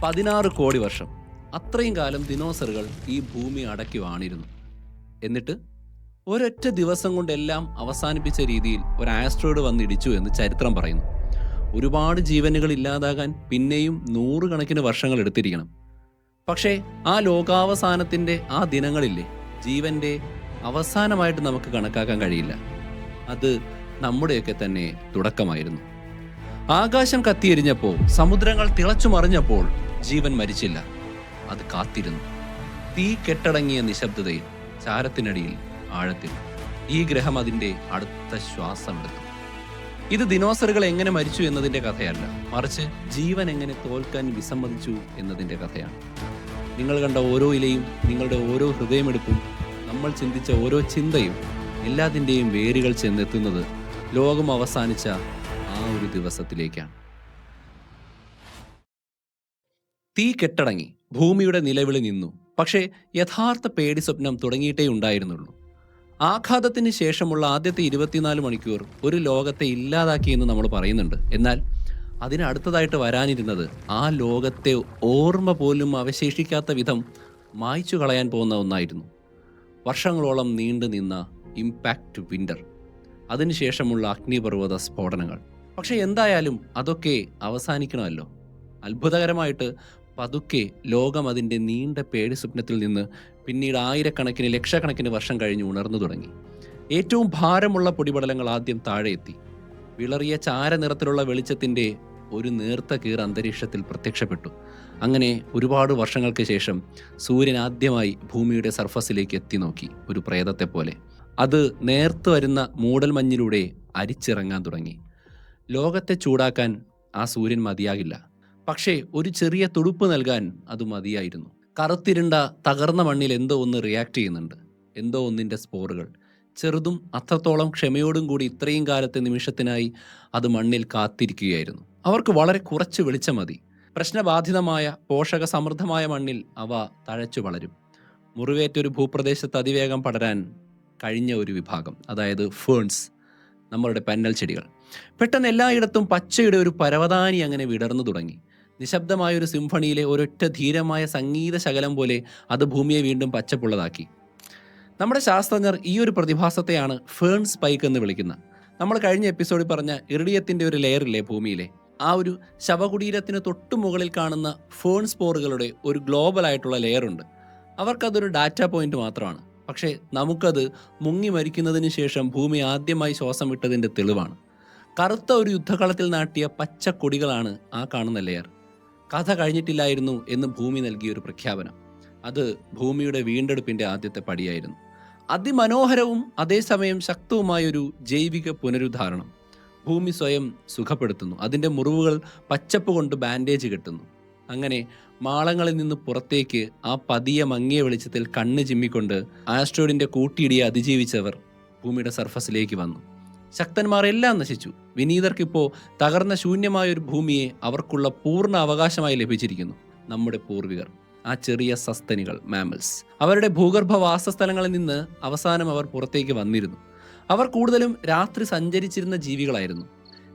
16 കോടി വർഷം. അത്രയും കാലം ദിനോസറുകൾ ഈ ഭൂമി അടക്കി വാണിരുന്നു. എന്നിട്ട് ഒരൊറ്റ ദിവസം കൊണ്ടെല്ലാം അവസാനിപ്പിച്ച രീതിയിൽ ഒരു ആസ്ട്രോയിഡ് വന്നിടിച്ചു എന്ന് ചരിത്രം പറയുന്നു. ഒരുപാട് ജീവനുകൾ ഇല്ലാതാകാൻ പിന്നെയും നൂറുകണക്കിന് വർഷങ്ങൾ എടുത്തിരിക്കണം. പക്ഷേ ആ ലോകാവസാനത്തിൻ്റെ ആ ദിനങ്ങളില്ലേ, ജീവൻ്റെ അവസാനമായിട്ട് നമുക്ക് കണക്കാക്കാൻ കഴിയില്ല. അത് നമ്മുടെയൊക്കെ തന്നെ തുടക്കമായിരുന്നു. ആകാശം കത്തിയെരിഞ്ഞപ്പോൾ, സമുദ്രങ്ങൾ തിളച്ചു മറിഞ്ഞപ്പോൾ ജീവൻ മരിച്ചില്ല, അത് കാത്തിരുന്നു. തീ കെട്ടടങ്ങിയ നിശബ്ദതയിൽ, ചാരത്തിനടിയിൽ, ആഴത്തിൽ ഈ ഗ്രഹം അതിൻ്റെ അടുത്ത ശ്വാസമെടുത്തു. ഇത് ദിനോസറുകൾ എങ്ങനെ മരിച്ചു എന്നതിൻ്റെ കഥയല്ല, മറിച്ച് ജീവൻ എങ്ങനെ തോൽക്കാൻ വിസമ്മതിച്ചു എന്നതിൻ്റെ കഥയാണ്. നിങ്ങൾ കണ്ട ഓരോ ഇലയും, നിങ്ങളുടെ ഓരോ ഹൃദയമെടുപ്പും, നമ്മൾ ചിന്തിച്ച ഓരോ ചിന്തയും, എല്ലാത്തിൻ്റെയും വേരുകൾ ചെന്നെത്തുന്നത് ലോകം അവസാനിച്ച ആ ഒരു ദിവസത്തിലേക്കാണ്. തീ കെട്ടടങ്ങി, ഭൂമിയുടെ നിലവിളി നിന്നു. പക്ഷേ യഥാർത്ഥ പേടി സ്വപ്നം തുടങ്ങിയിട്ടേ ഉണ്ടായിരുന്നുള്ളൂ. ആഘാതത്തിന് ശേഷമുള്ള ആദ്യത്തെ 24 മണിക്കൂർ ഒരു ലോകത്തെ ഇല്ലാതാക്കിയെന്ന് നമ്മൾ പറയുന്നുണ്ട്. എന്നാൽ അതിനടുത്തതായിട്ട് വരാനിരുന്നത് ആ ലോകത്തെ ഓർമ്മ പോലും അവശേഷിക്കാത്ത വിധം മായ്ച്ചു കളയാൻ പോകുന്ന ഒന്നായിരുന്നു. വർഷങ്ങളോളം നീണ്ടു നിന്ന ഇമ്പാക്റ്റ് വിൻ്റർ, അതിനുശേഷമുള്ള അഗ്നിപർവ്വത സ്ഫോടനങ്ങൾ. പക്ഷെ എന്തായാലും അതൊക്കെ അവസാനിക്കണമല്ലോ. അത്ഭുതകരമായിട്ട് പതുക്കെ ലോകം അതിൻ്റെ നീണ്ട പേടി സ്വപ്നത്തിൽ നിന്ന് പിന്നീട് ആയിരക്കണക്കിന് ലക്ഷക്കണക്കിന് വർഷം കഴിഞ്ഞ് ഉണർന്നു തുടങ്ങി. ഏറ്റവും ഭാരമുള്ള പൊടിപടലങ്ങൾ ആദ്യം താഴെ എത്തി. വിളറിയ ചാരനിറത്തിലുള്ള വെളിച്ചത്തിൻ്റെ ഒരു നേർത്ത കീർ അന്തരീക്ഷത്തിൽ പ്രത്യക്ഷപ്പെട്ടു. അങ്ങനെ ഒരുപാട് വർഷങ്ങൾക്ക് ശേഷം സൂര്യൻ ആദ്യമായി ഭൂമിയുടെ സർഫസിലേക്ക് എത്തി നോക്കി, ഒരു പ്രേതത്തെ പോലെ. അത് നേർത്തു വരുന്ന മൂടൽമഞ്ഞിലൂടെ അരിച്ചിറങ്ങാൻ തുടങ്ങി. ലോകത്തെ ചൂടാക്കാൻ ആ സൂര്യൻ മതിയാകില്ല, പക്ഷേ ഒരു ചെറിയ തുടുപ്പ് നൽകാൻ അത് മതിയായിരുന്നു. കറുത്തിരുണ്ട തകർന്ന മണ്ണിൽ എന്തോ ഒന്ന് റിയാക്ട് ചെയ്യുന്നുണ്ട്, എന്തോ ഒന്നിൻ്റെ സ്പോറുകൾ. ചെറുതും അത്രത്തോളം ക്ഷമയോടും കൂടി ഇത്രയും കാലത്തെ നിമിഷത്തിനായി അത് മണ്ണിൽ കാത്തിരിക്കുകയായിരുന്നു. അവർക്ക് വളരെ കുറച്ച് വെളിച്ചം മതി. പ്രശ്നബാധിതമായ പോഷക സമൃദ്ധമായ മണ്ണിൽ അവ തഴച്ചു വളരും. മുറിവേറ്റൊരു ഭൂപ്രദേശത്ത് അതിവേഗം പടരാൻ കഴിഞ്ഞ ഒരു വിഭാഗം, അതായത് ഫേൺസ്, നമ്മളുടെ പന്നൽ ചെടികൾ. പെട്ടെന്ന് എല്ലായിടത്തും പച്ചയുടെ ഒരു പരവതാനി അങ്ങനെ വിടർന്നു തുടങ്ങി. നിശബ്ദമായൊരു സിംഫണിയിലെ ഒരൊറ്റ ധീരമായ സംഗീത ശകലം പോലെ അത് ഭൂമിയെ വീണ്ടും പച്ചപ്പുള്ളതാക്കി. നമ്മുടെ ശാസ്ത്രജ്ഞർ ഈ ഒരു പ്രതിഭാസത്തെയാണ് ഫേൺ സ്പൈക്ക് എന്ന് വിളിക്കുന്നത്. നമ്മൾ കഴിഞ്ഞ എപ്പിസോഡിൽ പറഞ്ഞ ഇറിഡിയത്തിൻ്റെ ഒരു ലെയറില്ലേ ഭൂമിയിലെ, ആ ഒരു ശവകുടീരത്തിന് തൊട്ടു മുകളിൽ കാണുന്ന ഫേൺ സ്പോറുകളുടെ ഒരു ഗ്ലോബൽ ആയിട്ടുള്ള ലെയറുണ്ട്. അവർക്കതൊരു ഡാറ്റ പോയിന്റ് മാത്രമാണ്. പക്ഷേ നമുക്കത് മുങ്ങി മരിക്കുന്നതിന് ശേഷം ഭൂമി ആദ്യമായി ശ്വാസം വിട്ടതിൻ്റെ തെളിവാണ്. കറുത്ത ഒരു യുദ്ധകളത്തിൽ നാട്ടിയ പച്ച കൊടികളാണ് ആ കാണുന്ന ലെയർ. കഥ കഴിഞ്ഞിട്ടില്ലായിരുന്നു എന്ന് ഭൂമി നൽകിയൊരു പ്രഖ്യാപനം. അത് ഭൂമിയുടെ വീണ്ടെടുപ്പിൻ്റെ ആദ്യത്തെ പടിയായിരുന്നു. അതിമനോഹരവും അതേസമയം ശക്തവുമായൊരു ജൈവിക പുനരുദ്ധാരണം. ഭൂമി സ്വയം സുഖപ്പെടുത്തുന്നു, അതിൻ്റെ മുറിവുകൾ പച്ചപ്പ് കൊണ്ട് ബാൻഡേജ് കെട്ടുന്നു. അങ്ങനെ മാളങ്ങളിൽ നിന്ന് പുറത്തേക്ക് ആ പതിയെ മങ്ങിയ വെളിച്ചത്തിൽ കണ്ണ് ചിമ്മിക്കൊണ്ട് ആസ്ട്രോയിഡിൻ്റെ കൂട്ടിയിടിയെ അതിജീവിച്ചവർ ഭൂമിയുടെ സർഫസിലേക്ക് വന്നു. ശക്തന്മാർ എല്ലാം നശിച്ചു. വിനീതർക്കിപ്പോൾ തകർന്ന ശൂന്യമായൊരു ഭൂമിയെ അവർക്കുള്ള പൂർണ്ണ അവകാശമായി ലഭിച്ചിരിക്കുന്നു. നമ്മുടെ പൂർവികർ, ആ ചെറിയ സസ്തനികൾ, മാമൽസ്, അവരുടെ ഭൂഗർഭ വാസസ്ഥലങ്ങളിൽ നിന്ന് അവസാനം അവർ പുറത്തേക്ക് വന്നിരുന്നു. അവർ കൂടുതലും രാത്രി സഞ്ചരിച്ചിരുന്ന ജീവികളായിരുന്നു.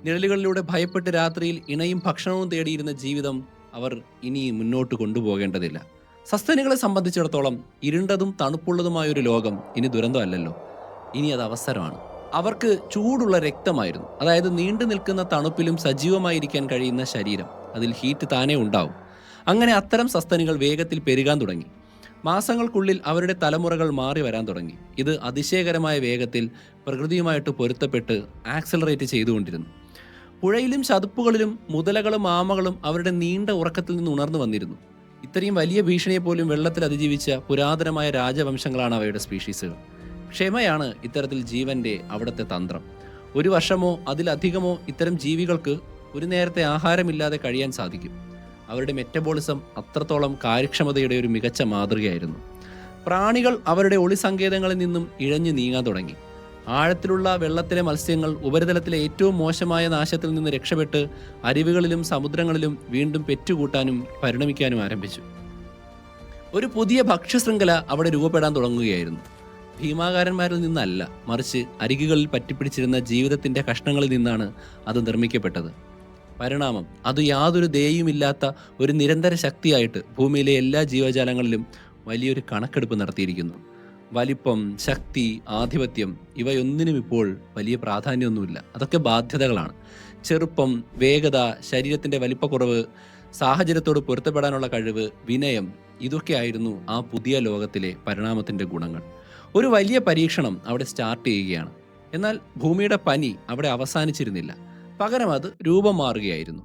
നിഴലുകളിലൂടെ ഭയപ്പെട്ട് രാത്രിയിൽ ഇണയും ഭക്ഷണവും തേടിയിരുന്ന ജീവിതം അവർ ഇനി മുന്നോട്ട് കൊണ്ടുപോകേണ്ടതില്ല. സസ്തനികളെ സംബന്ധിച്ചിടത്തോളം ഇരുണ്ടതും തണുപ്പുള്ളതുമായൊരു ലോകം ഇനി ദുരന്തമല്ലല്ലോ, ഇനി അത് അവസരമാണ്. അവർക്ക് ചൂടുള്ള രക്തമായിരുന്നു, അതായത് നീണ്ടു നിൽക്കുന്ന തണുപ്പിലും സജീവമായിരിക്കാൻ കഴിയുന്ന ശരീരം, അതിൽ ഹീറ്റ് താനേ ഉണ്ടാവും. അങ്ങനെ അത്തരം സസ്തനികൾ വേഗത്തിൽ പെരുകാൻ തുടങ്ങി. മാസങ്ങൾക്കുള്ളിൽ അവരുടെ തലമുറകൾ മാറി വരാൻ തുടങ്ങി. ഇത് അതിശയകരമായ വേഗത്തിൽ പ്രകൃതിയുമായിട്ട് പൊരുത്തപ്പെട്ട് ആക്സലറേറ്റ് ചെയ്തുകൊണ്ടിരുന്നു. പുഴയിലും ചതുപ്പുകളിലും മുതലകളും ആമകളും അവരുടെ നീണ്ട ഉറക്കത്തിൽ നിന്ന് ഉണർന്നു വന്നിരുന്നു. ഇത്രയും വലിയ ഭീഷണിയെ പോലും വെള്ളത്തിൽ അതിജീവിച്ച പുരാതനമായ രാജവംശങ്ങളാണ് അവയുടെ സ്പീഷീസുകൾ. ക്ഷമയാണ് ഇത്തരത്തിൽ ജീവന്റെ അവിടുത്തെ തന്ത്രം. ഒരു വർഷമോ അതിലധികമോ ഇത്തരം ജീവികൾക്ക് ഒരു നേരത്തെ ആഹാരമില്ലാതെ കഴിയാൻ സാധിക്കും. അവരുടെ മെറ്റബോളിസം അത്രത്തോളം കാര്യക്ഷമതയുടെ ഒരു മികച്ച മാതൃകയായിരുന്നു. പ്രാണികൾ അവരുടെ ഒളിസങ്കേതങ്ങളിൽ നിന്നും ഇഴഞ്ഞു നീങ്ങാൻ തുടങ്ങി. ആഴത്തിലുള്ള വെള്ളത്തിലെ മത്സ്യങ്ങൾ ഉപരിതലത്തിലെ ഏറ്റവും മോശമായ നാശത്തിൽ നിന്ന് രക്ഷപ്പെട്ട് അരുവികളിലും സമുദ്രങ്ങളിലും വീണ്ടും പെറ്റുകൂട്ടാനും പരിണമിക്കാനും ആരംഭിച്ചു. ഒരു പുതിയ ഭക്ഷ്യശൃംഖല അവിടെ രൂപപ്പെടാൻ തുടങ്ങുകയായിരുന്നു. ഭീമാകാരന്മാരിൽ നിന്നല്ല, മറിച്ച് അരികുകളിൽ പറ്റിപ്പിടിച്ചിരുന്ന ജീവിതത്തിൻ്റെ കഷ്ണങ്ങളിൽ നിന്നാണ് അത് നിർമ്മിക്കപ്പെട്ടത്. പരിണാമം അത് യാതൊരു ദയയുമില്ലാത്ത ഒരു നിരന്തര ശക്തിയായിട്ട് ഭൂമിയിലെ എല്ലാ ജീവജാലങ്ങളിലും വലിയൊരു കണക്കെടുപ്പ് നടത്തിയിരിക്കുന്നു. വലിപ്പം, ശക്തി, ആധിപത്യം ഇവയൊന്നിനും ഇപ്പോൾ വലിയ പ്രാധാന്യമൊന്നുമില്ല. അതൊക്കെ ബാധ്യതകളാണ്. ചെറുപ്പം, വേഗത, ശരീരത്തിൻ്റെ വലിപ്പക്കുറവ്, സാഹചര്യത്തോട് പൊരുത്തപ്പെടാനുള്ള കഴിവ്, വിനയം ഇതൊക്കെയായിരുന്നു ആ പുതിയ ലോകത്തിലെ പരിണാമത്തിൻ്റെ ഗുണങ്ങൾ. ഒരു വലിയ പരീക്ഷണം അവിടെ സ്റ്റാർട്ട് ചെയ്യുകയാണ്. എന്നാൽ ഭൂമിയുടെ പനി അവിടെ അവസാനിച്ചിരുന്നില്ല. പകരം അത് രൂപം മാറുകയായിരുന്നു.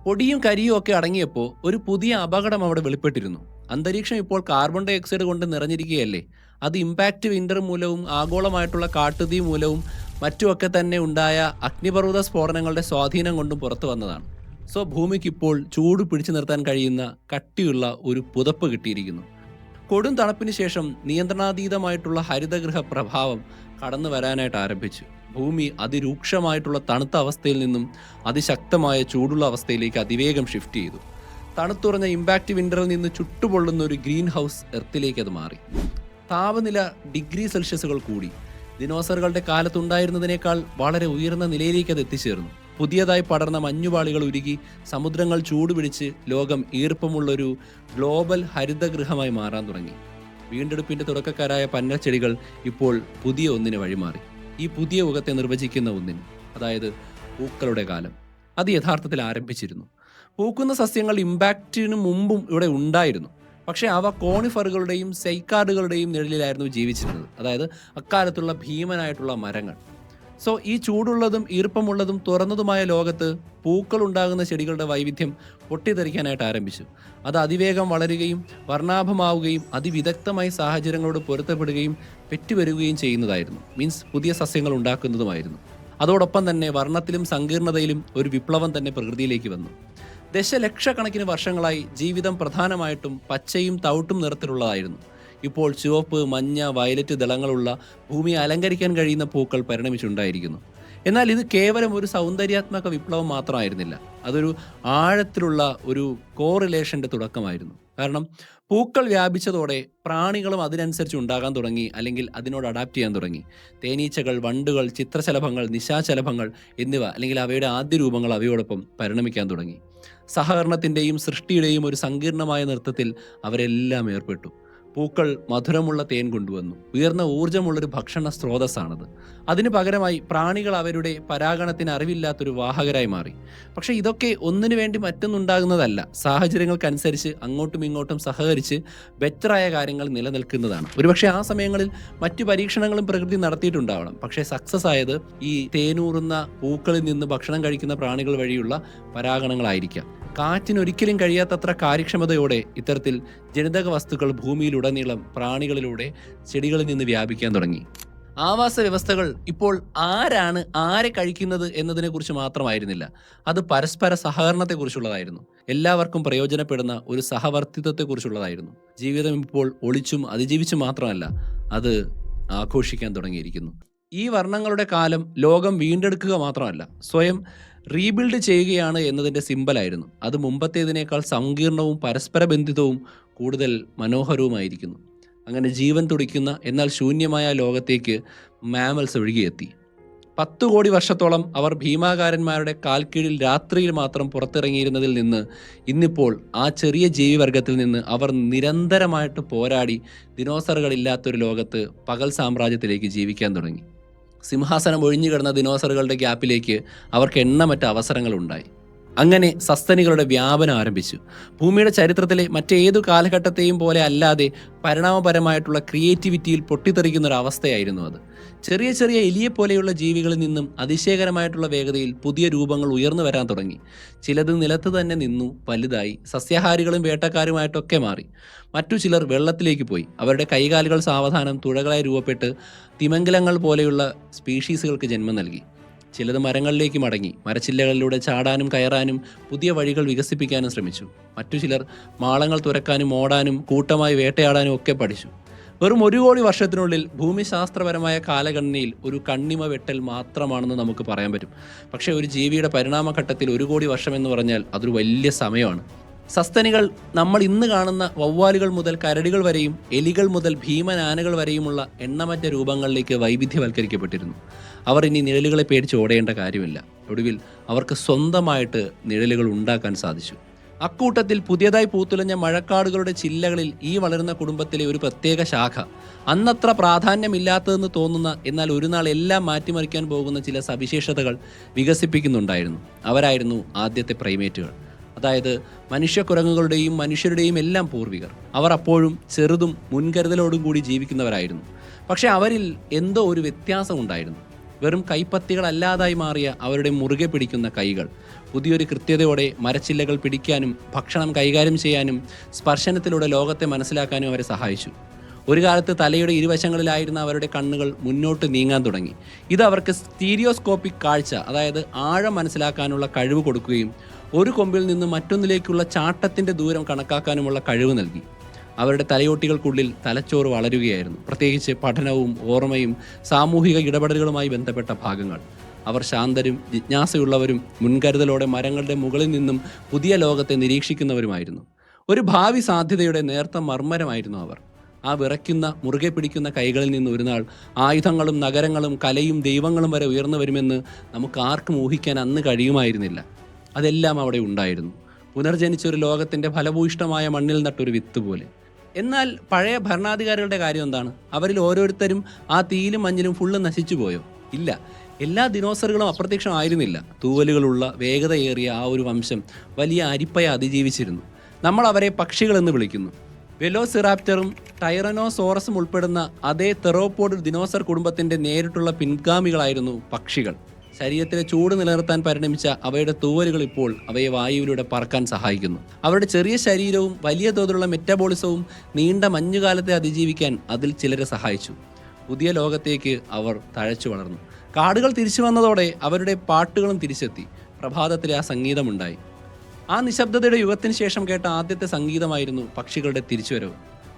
പൊടിയും കരിയും ഒക്കെ അടങ്ങിയപ്പോൾ ഒരു പുതിയ അപകടം അവിടെ വെളിപ്പെട്ടിരുന്നു. അന്തരീക്ഷം ഇപ്പോൾ കാർബൺ ഡൈ ഓക്സൈഡ് കൊണ്ട് നിറഞ്ഞിരിക്കുകയല്ലേ. അത് ഇമ്പാക്റ്റ് വിൻ്റർ മൂലവും ആഗോളമായിട്ടുള്ള കാട്ടുതീ മൂലവും മറ്റുമൊക്കെ തന്നെ ഉണ്ടായ അഗ്നിപർവ്വത സ്ഫോടനങ്ങളുടെ സ്വാധീനം കൊണ്ടും പുറത്തു വന്നതാണ്. സോ ഭൂമിക്കിപ്പോൾ ചൂട് പിടിച്ചു നിർത്താൻ കഴിയുന്ന കട്ടിയുള്ള ഒരു പുതപ്പ് കിട്ടിയിരിക്കുന്നു. കൊടും തണുപ്പിന് ശേഷം നിയന്ത്രണാതീതമായിട്ടുള്ള ഹരിതഗൃഹ പ്രഭാവം കടന്നു വരാനായിട്ട് ആരംഭിച്ചു. ഭൂമി അതിരൂക്ഷമായിട്ടുള്ള തണുത്ത അവസ്ഥയിൽ നിന്നും അതിശക്തമായ ചൂടുള്ള അവസ്ഥയിലേക്ക് അതിവേഗം ഷിഫ്റ്റ് ചെയ്തു. തണുത്തുറഞ്ഞ ഇമ്പാക്റ്റ് വിൻ്ററിൽ നിന്ന് ചുട്ടുപൊള്ളുന്ന ഒരു ഗ്രീൻ ഹൗസ് എർത്തിലേക്ക് അത് മാറി. താപനില ഡിഗ്രി സെൽഷ്യസുകൾ കൂടി. ദിനോസറുകളുടെ കാലത്തുണ്ടായിരുന്നതിനേക്കാൾ വളരെ ഉയർന്ന നിലയിലേക്ക് അത് എത്തിച്ചേർന്നു. പുതിയതായി പടർന്ന മഞ്ഞുപാളികൾ ഉരുകി സമുദ്രങ്ങൾ ചൂടുപിടിച്ച് ലോകം ഈർപ്പമുള്ളൊരു ഗ്ലോബൽ ഹരിതഗൃഹമായി മാറാൻ തുടങ്ങി. വീണ്ടെടുപ്പിൻ്റെ തുടക്കക്കാരായ പന്നൽച്ചെടികൾ ഇപ്പോൾ പുതിയ ഒന്നിന് വഴിമാറി. ഈ പുതിയ യുഗത്തെ നിർവചിക്കുന്ന ഒന്നിന്, അതായത് പൂക്കളുടെ കാലം, അത് യഥാർത്ഥത്തിൽ ആരംഭിച്ചിരുന്നു. പൂക്കുന്ന സസ്യങ്ങൾ ഇമ്പാക്റ്റിന് മുമ്പും ഇവിടെ ഉണ്ടായിരുന്നു. പക്ഷേ അവ കോണിഫറുകളുടെയും സൈക്കാർഡുകളുടെയും നിഴലിലായിരുന്നു ജീവിച്ചിരുന്നത്. അതായത് അക്കാലത്തുള്ള ഭീമനായിട്ടുള്ള മരങ്ങൾ. സോ ഈ ചൂടുള്ളതും ഈർപ്പമുള്ളതും തുറന്നതുമായ ലോകത്ത് പൂക്കൾ ഉണ്ടാകുന്ന ചെടികളുടെ വൈവിധ്യം പൊട്ടിത്തെറിക്കാനായിട്ട് ആരംഭിച്ചു. അത് അതിവേഗം വളരുകയും വർണ്ണാഭമാവുകയും അതിവിദഗ്ധമായി സാഹചര്യങ്ങളോട് പൊരുത്തപ്പെടുകയും പെറ്റുവരികയും ചെയ്യുന്നതായിരുന്നു. മീൻസ് പുതിയ സസ്യങ്ങൾ ഉണ്ടാക്കുന്നതുമായിരുന്നു. അതോടൊപ്പം തന്നെ വർണ്ണത്തിലും സങ്കീർണതയിലും ഒരു വിപ്ലവം തന്നെ പ്രകൃതിയിലേക്ക് വന്നു. ദശലക്ഷക്കണക്കിന് വർഷങ്ങളായി ജീവിതം പ്രധാനമായിട്ടും പച്ചയും തവിട്ടും നിറത്തിലുള്ളതായിരുന്നു. ഇപ്പോൾ ചുവപ്പ്, മഞ്ഞ, വയലറ്റ് ദളങ്ങളുള്ള ഭൂമിയെ അലങ്കരിക്കാൻ കഴിയുന്ന പൂക്കൾ പരിണമിച്ചുണ്ടായിരിക്കുന്നു. എന്നാൽ ഇത് കേവലം ഒരു സൗന്ദര്യാത്മക വിപ്ലവം മാത്രമായിരുന്നില്ല. അതൊരു ആഴത്തിലുള്ള ഒരു കോറിലേഷൻ്റെ തുടക്കമായിരുന്നു. കാരണം പൂക്കൾ വ്യാപിച്ചതോടെ പ്രാണികളും അതിനനുസരിച്ച് ഉണ്ടാകാൻ തുടങ്ങി, അല്ലെങ്കിൽ അതിനോട് അഡാപ്റ്റ് ചെയ്യാൻ തുടങ്ങി. തേനീച്ചകൾ, വണ്ടുകൾ, ചിത്രശലഭങ്ങൾ, നിശാശലഭങ്ങൾ എന്നിവ, അല്ലെങ്കിൽ അവയുടെ ആദ്യ രൂപങ്ങൾ അവയോടൊപ്പം പരിണമിക്കാൻ തുടങ്ങി. സഹകരണത്തിൻ്റെയും സൃഷ്ടിയുടെയും ഒരു സങ്കീർണമായ നൃത്തത്തിൽ അവരെല്ലാം ഏർപ്പെട്ടു. പൂക്കൾ മധുരമുള്ള തേൻ കൊണ്ടുവന്നു. ഉയർന്ന ഊർജ്ജമുള്ളൊരു ഭക്ഷണ സ്രോതസ്സാണത്. അതിന് പകരമായി പ്രാണികൾ അവരുടെ പരാഗണത്തിന് അറിവില്ലാത്തൊരു വാഹകരായി മാറി. പക്ഷേ ഇതൊക്കെ ഒന്നിനു വേണ്ടി മറ്റൊന്നുണ്ടാകുന്നതല്ല. സാഹചര്യങ്ങൾക്കനുസരിച്ച് അങ്ങോട്ടും ഇങ്ങോട്ടും സഹകരിച്ച് ബെറ്ററായ കാര്യങ്ങൾ നിലനിൽക്കുന്നതാണ്. ഒരുപക്ഷെ ആ സമയങ്ങളിൽ മറ്റു പരീക്ഷണങ്ങളും പ്രകൃതി നടത്തിയിട്ടുണ്ടാവണം. പക്ഷേ സക്സസ് ആയത് ഈ തേനൂറുന്ന പൂക്കളിൽ നിന്ന് ഭക്ഷണം കഴിക്കുന്ന പ്രാണികൾ വഴിയുള്ള പരാഗണങ്ങളായിരിക്കാം. കാറ്റിനൊരിക്കലും കഴിയാത്തത്ര കാര്യക്ഷമതയോടെ ഇത്തരത്തിൽ ജനിതക വസ്തുക്കൾ ഭൂമിയിലുടനീളം പ്രാണികളിലൂടെ ചെടികളിൽ നിന്ന് വ്യാപിക്കാൻ തുടങ്ങി. ആവാസ വ്യവസ്ഥകൾ ഇപ്പോൾ ആരാണ് ആരെ കഴിക്കുന്നത് എന്നതിനെക്കുറിച്ച് മാത്രമായിരുന്നില്ല. അത് പരസ്പര സഹകരണത്തെക്കുറിച്ചുള്ളതായിരുന്നു. എല്ലാവർക്കും പ്രയോജനപ്പെടുന്ന ഒരു സഹവർത്തിത്വത്തെക്കുറിച്ചുള്ളതായിരുന്നു. ജീവിതം ഇപ്പോൾ ഒളിച്ചും അതിജീവിച്ചും മാത്രമല്ല, അത് ആഘോഷിക്കാൻ തുടങ്ങിയിരിക്കുന്നു. ഈ വർണ്ണങ്ങളുടെ കാലം ലോകം വീണ്ടെടുക്കുക മാത്രമല്ല, സ്വയം റീബിൽഡ് ചെയ്യുകയാണ് എന്നതിൻ്റെ സിമ്പലായിരുന്നു. അത് മുമ്പത്തേതിനേക്കാൾ സങ്കീർണവും പരസ്പര ബന്ധിതവും കൂടുതൽ മനോഹരവുമായിരിക്കുന്നു. അങ്ങനെ ജീവൻ തുടിക്കുന്ന എന്നാൽ ശൂന്യമായ ലോകത്തേക്ക് മാമൽസ് ഒഴുകിയെത്തി. 10 കോടി വർഷത്തോളം അവർ ഭീമാകാരന്മാരുടെ കാൽക്കീഴിൽ രാത്രിയിൽ മാത്രം പുറത്തിറങ്ങിയിരുന്നതിൽ നിന്ന് ഇന്നിപ്പോൾ ആ ചെറിയ ജീവിവർഗത്തിൽ നിന്ന് അവർ നിരന്തരമായിട്ട് പോരാടി ദിനോസറുകളില്ലാത്തൊരു ലോകത്ത് പകൽ സാമ്രാജ്യത്തിലേക്ക് ജീവിക്കാൻ തുടങ്ങി. സിംഹാസനം ഒഴിഞ്ഞു കിടന്ന ദിനോസറുകളുടെ ഗ്യാപ്പിലേക്ക് അവർക്ക് എണ്ണമറ്റ അവസരങ്ങളുണ്ടായി. അങ്ങനെ സസ്തനികളുടെ വ്യാപനം ആരംഭിച്ചു. ഭൂമിയുടെ ചരിത്രത്തിലെ മറ്റേതു കാലഘട്ടത്തെയും പോലെ അല്ലാതെ പരിണാമപരമായിട്ടുള്ള ക്രിയേറ്റിവിറ്റിയിൽ പൊട്ടിത്തെറിക്കുന്ന ഒരു അവസ്ഥയായിരുന്നു അത്. ചെറിയ ചെറിയ എലിയെപ്പോലെയുള്ള ജീവികളിൽ നിന്നും അതിശയകരമായിട്ടുള്ള വേഗതയിൽ പുതിയ രൂപങ്ങൾ ഉയർന്നു വരാൻ തുടങ്ങി. ചിലത് നിലത്ത് തന്നെ നിന്നു വലുതായി സസ്യാഹാരികളും വേട്ടക്കാരുമായിട്ടൊക്കെ മാറി. മറ്റു ചിലർ വെള്ളത്തിലേക്ക് പോയി. അവരുടെ കൈകാലുകൾ സാവധാനം തുഴകളായി രൂപപ്പെട്ട് തിമിംഗലങ്ങൾ പോലെയുള്ള സ്പീഷീസുകൾക്ക് ജന്മം നൽകി. ചിലത് മരങ്ങളിലേക്ക് മടങ്ങി മരച്ചില്ലകളിലൂടെ ചാടാനും കയറാനും പുതിയ വഴികൾ വികസിപ്പിക്കാനും ശ്രമിച്ചു. മറ്റു ചിലർ മാളങ്ങൾ തുരക്കാനും ഓടാനും കൂട്ടമായി വേട്ടയാടാനും ഒക്കെ പഠിച്ചു. വെറും 1 കോടി വർഷത്തിനുള്ളിൽ ഭൂമിശാസ്ത്രപരമായ കാലഗണനയിൽ ഒരു കണ്ണിമ വെട്ടൽ മാത്രമാണെന്ന് നമുക്ക് പറയാൻ പറ്റും. പക്ഷേ ഒരു ജീവിയുടെ പരിണാമഘട്ടത്തിൽ 1 കോടി വർഷം എന്ന് പറഞ്ഞാൽ അതൊരു വലിയ സമയമാണ്. സസ്തനികൾ നമ്മൾ ഇന്ന് കാണുന്ന വവ്വാലുകൾ മുതൽ കരടികൾ വരെയും എലികൾ മുതൽ ഭീമനാനകൾ വരെയുമുള്ള എണ്ണമറ്റ രൂപങ്ങളിലേക്ക് വൈവിധ്യവൽക്കരിക്കപ്പെട്ടിരുന്നു. അവർ ഇനി നിഴലുകളെ പേടിച്ച് ഓടേണ്ട കാര്യമില്ല. ഒടുവിൽ അവർക്ക് സ്വന്തമായിട്ട് നിഴലുകൾ ഉണ്ടാക്കാൻ സാധിച്ചു. അക്കൂട്ടത്തിൽ പുതിയതായി പൂത്തുലഞ്ഞ മഴക്കാടുകളുടെ ചില്ലകളിൽ ഈ വളരുന്ന കുടുംബത്തിലെ ഒരു പ്രത്യേക ശാഖ, അന്നത്ര പ്രാധാന്യമില്ലാത്തതെന്ന് തോന്നുന്ന എന്നാൽ ഒരു നാൾ എല്ലാം മാറ്റിമറിക്കാൻ പോകുന്ന ചില സവിശേഷതകൾ വികസിപ്പിക്കുന്നുണ്ടായിരുന്നു. അവരായിരുന്നു ആദ്യത്തെ പ്രൈമേറ്റുകൾ, അതായത് മനുഷ്യക്കുരങ്ങുകളുടെയും മനുഷ്യരുടെയും എല്ലാം പൂർവികർ. അവർ അപ്പോഴും ചെറുതും മുൻകരുതലോടും കൂടി ജീവിക്കുന്നവരായിരുന്നു. പക്ഷെ അവരിൽ എന്തോ ഒരു വ്യത്യാസം ഉണ്ടായിരുന്നു. വെറും കൈപ്പത്തികളല്ലാതായി മാറിയ അവരുടെ മുറുകെ പിടിക്കുന്ന കൈകൾ പുതിയൊരു കൃത്യതയോടെ മരച്ചില്ലകൾ പിടിക്കാനും ഭക്ഷണം കൈകാര്യം ചെയ്യാനും സ്പർശനത്തിലൂടെ ലോകത്തെ മനസ്സിലാക്കാനും അവരെ സഹായിച്ചു. ഒരു കാലത്ത് തലയുടെ ഇരുവശങ്ങളിലായിരുന്ന അവരുടെ കണ്ണുകൾ മുന്നോട്ട് നീങ്ങാൻ തുടങ്ങി. ഇത് അവർക്ക് സ്റ്റീരിയോസ്കോപ്പിക് കാഴ്ച, അതായത് ആഴം മനസ്സിലാക്കാനുള്ള കഴിവ് കൊടുക്കുകയും ഒരു കൊമ്പിൽ നിന്ന് മറ്റൊന്നിലേക്കുള്ള ചാട്ടത്തിൻ്റെ ദൂരം കണക്കാക്കാനുമുള്ള കഴിവ് നൽകി. അവരുടെ തലയോട്ടികൾക്കുള്ളിൽ തലച്ചോറ് വളരുകയായിരുന്നു, പ്രത്യേകിച്ച് പഠനവും ഓർമ്മയും സാമൂഹിക ഇടപെടലുകളുമായി ബന്ധപ്പെട്ട ഭാഗങ്ങൾ. അവർ ശാന്തരും ജിജ്ഞാസയുള്ളവരും മുൻകരുതലോടെ മരങ്ങളുടെ മുകളിൽ നിന്നും പുതിയ ലോകത്തെ നിരീക്ഷിക്കുന്നവരുമായിരുന്നു. ഒരു ഭാവി സാധ്യതയുടെ നേർത്ത മർമ്മരമായിരുന്നു അവർ. ആ വിറയ്ക്കുന്ന മുറുകെ പിടിക്കുന്ന കൈകളിൽ നിന്ന് ഒരു നാൾ ആയുധങ്ങളും നഗരങ്ങളും കലയും ദൈവങ്ങളും വരെ ഉയർന്നു വരുമെന്ന് നമുക്ക് ആർക്കും ഊഹിക്കാൻ അന്ന് കഴിയുമായിരുന്നില്ല. അതെല്ലാം അവിടെ ഉണ്ടായിരുന്നു, പുനർജനിച്ചൊരു ലോകത്തിൻ്റെ ഫലഭൂയിഷ്ടമായ മണ്ണിൽ നട്ടൊരു വിത്ത് പോലെ. എന്നാൽ പഴയ ഭരണാധികാരികളുടെ കാര്യം എന്താണ്? അവരിൽ ഓരോരുത്തരും ആ തീയിലും മഞ്ഞിലും ഫുള്ള് നശിച്ചു പോയോ? ഇല്ല, എല്ലാ ദിനോസറുകളും അപ്രത്യക്ഷമായിരുന്നില്ല. തൂവലുകളുള്ള വേഗതയേറിയ ആ ഒരു വംശം വലിയ അരിപ്പയെ അതിജീവിച്ചിരുന്നു. നമ്മൾ അവരെ പക്ഷികളെന്ന് വിളിക്കുന്നു. വെലോസിറാപ്റ്ററും ടൈറനോസോറസും ഉൾപ്പെടുന്ന അതേ തെറോപോഡ് ദിനോസർ കുടുംബത്തിൻ്റെ നേരിട്ടുള്ള പിൻഗാമികളായിരുന്നു പക്ഷികൾ. ശരീരത്തിലെ ചൂട് നിലനിർത്താൻ പരിണമിച്ച അവയുടെ തൂവലുകൾ ഇപ്പോൾ അവയെ വായുവിലൂടെ പറക്കാൻ സഹായിക്കുന്നു. അവരുടെ ചെറിയ ശരീരവും വലിയ തോതിലുള്ള മെറ്റബോളിസവും നീണ്ട മഞ്ഞുകാലത്തെ അതിജീവിക്കാൻ അതിൽ ചിലരെ സഹായിച്ചു. പുതിയ ലോകത്തേക്ക് അവർ തഴച്ചു വളർന്നു. കാടുകൾ തിരിച്ചു വന്നതോടെ അവരുടെ പാട്ടുകളും തിരിച്ചെത്തി. പ്രഭാതത്തിലെ ആ സംഗീതമുണ്ടായി. ആ നിശബ്ദതയുടെ യുഗത്തിന് ശേഷം കേട്ട ആദ്യത്തെ സംഗീതമായിരുന്നു പക്ഷികളുടെ തിരിച്ചുവരവ്.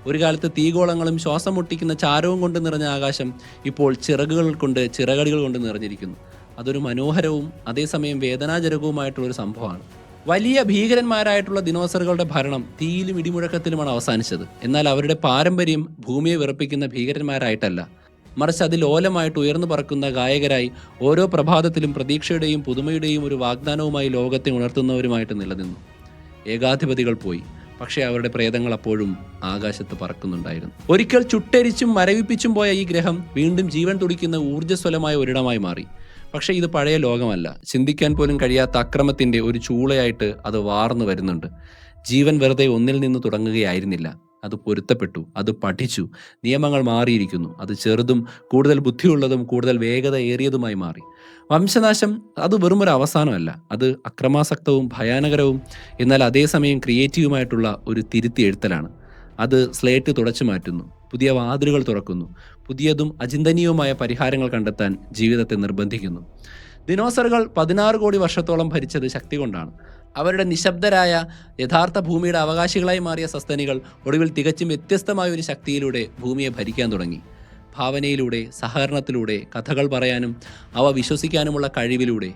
ഒരു കാലത്ത് തീഗോളങ്ങളും ശ്വാസം മുട്ടിക്കുന്ന ചാരവും കൊണ്ട് നിറഞ്ഞ ആകാശം ഇപ്പോൾ ചിറകടികൾ കൊണ്ട് നിറഞ്ഞിരിക്കുന്നു. അതൊരു മനോഹരവും അതേസമയം വേദനാജനകവുമായിട്ടുള്ളൊരു സംഭവമാണ്. വലിയ ഭീകരന്മാരായിട്ടുള്ള ദിനോസറുകളുടെ ഭരണം തീയിലും ഇടിമുഴക്കത്തിലുമാണ് അവസാനിച്ചത്. എന്നാൽ അവരുടെ പാരമ്പര്യം ഭൂമിയെ വിറപ്പിക്കുന്ന ഭീകരന്മാരായിട്ടല്ല, മറിച്ച് അതിലോലമായിട്ട് ഉയർന്നു പറക്കുന്ന ഗായകരായി ഓരോ പ്രഭാതത്തിലും പ്രതീക്ഷയുടെയും പുതുമയുടെയും ഒരു വാഗ്ദാനവുമായി ലോകത്തെ ഉണർത്തുന്നവരുമായിട്ട് നിലനിന്നു. ഏകാധിപതികൾ പോയി, പക്ഷേ അവരുടെ പ്രേതങ്ങൾ അപ്പോഴും ആകാശത്ത് പറക്കുന്നുണ്ടായിരുന്നു. ഒരിക്കൽ ചുട്ടരിച്ചും മരവിപ്പിച്ചും പോയ ഈ ഗ്രഹം വീണ്ടും ജീവൻ തുടിക്കുന്ന ഊർജ്ജസ്വലമായ ഒരിടമായി മാറി. പക്ഷേ ഇത് പഴയ ലോകമല്ല. ചിന്തിക്കാൻ പോലും കഴിയാത്ത അക്രമത്തിൻ്റെ ഒരു ചൂളയായിട്ട് അത് വാർന്നു വരുന്നുണ്ട്. ജീവൻ വെറുതെ ഒന്നിൽ നിന്ന് തുടങ്ങുകയായിരുന്നില്ല. അത് പൊരുത്തപ്പെട്ടു, അത് പഠിച്ചു, നിയമങ്ങൾ മാറിയിരിക്കുന്നു. അത് ചെറുതും കൂടുതൽ ബുദ്ധിയുള്ളതും കൂടുതൽ വേഗത ഏറിയതുമായി മാറി. വംശനാശം അത് വെറുമൊരു അവസാനമല്ല, അത് അക്രമാസക്തവും ഭയാനകരവും എന്നാൽ അതേസമയം ക്രിയേറ്റീവുമായിട്ടുള്ള ഒരു തിരുത്തി എഴുത്തലാണ്. അത് സ്ലേറ്റ് തുടച്ചു മാറ്റുന്നു, പുതിയ വാതിലുകൾ തുറക്കുന്നു, പുതിയതും അചിന്തനീയവുമായ പരിഹാരങ്ങൾ കണ്ടെത്താൻ ജീവിതത്തെ നിർബന്ധിക്കുന്നു. ദിനോസറുകൾ 16 കോടി വർഷത്തോളം ഭരിച്ചത് ശക്തി കൊണ്ടാണ്. അവരുടെ നിശബ്ദരായ യഥാർത്ഥ ഭൂമിയുടെ അവകാശികളായി മാറിയ സസ്തനികൾ ഒടുവിൽ തികച്ചും വ്യത്യസ്തമായ ഒരു ശക്തിയിലൂടെ ഭൂമിയെ ഭരിക്കാൻ തുടങ്ങി. ഭാവനയിലൂടെ, സഹകരണത്തിലൂടെ, കഥകൾ പറയാനും അവ വിശ്വസിക്കാനുമുള്ള കഴിവിലൂടെ.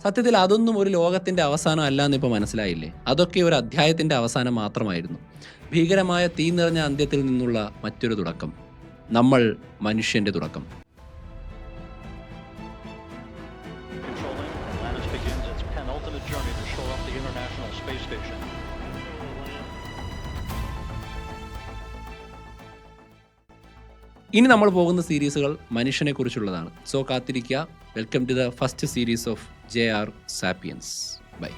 സത്യത്തിൽ അതൊന്നും ഒരു ലോകത്തിൻ്റെ അവസാനം അല്ല എന്നിപ്പോൾ മനസ്സിലായില്ലേ? അതൊക്കെ ഒരു അധ്യായത്തിൻ്റെ അവസാനം മാത്രമായിരുന്നു. ഭീകരമായ തീ നിറഞ്ഞ അന്ത്യത്തിൽ നിന്നുള്ള മറ്റൊരു തുടക്കം, നമ്മൾ മനുഷ്യൻ്റെ തുടക്കം. ഇനി നമ്മൾ പോകുന്ന സീരീസുകൾ മനുഷ്യനെ കുറിച്ചുള്ളതാണ്. സോ കാത്തിരിക്കുക. Welcome to the first series of JR sapiens. By.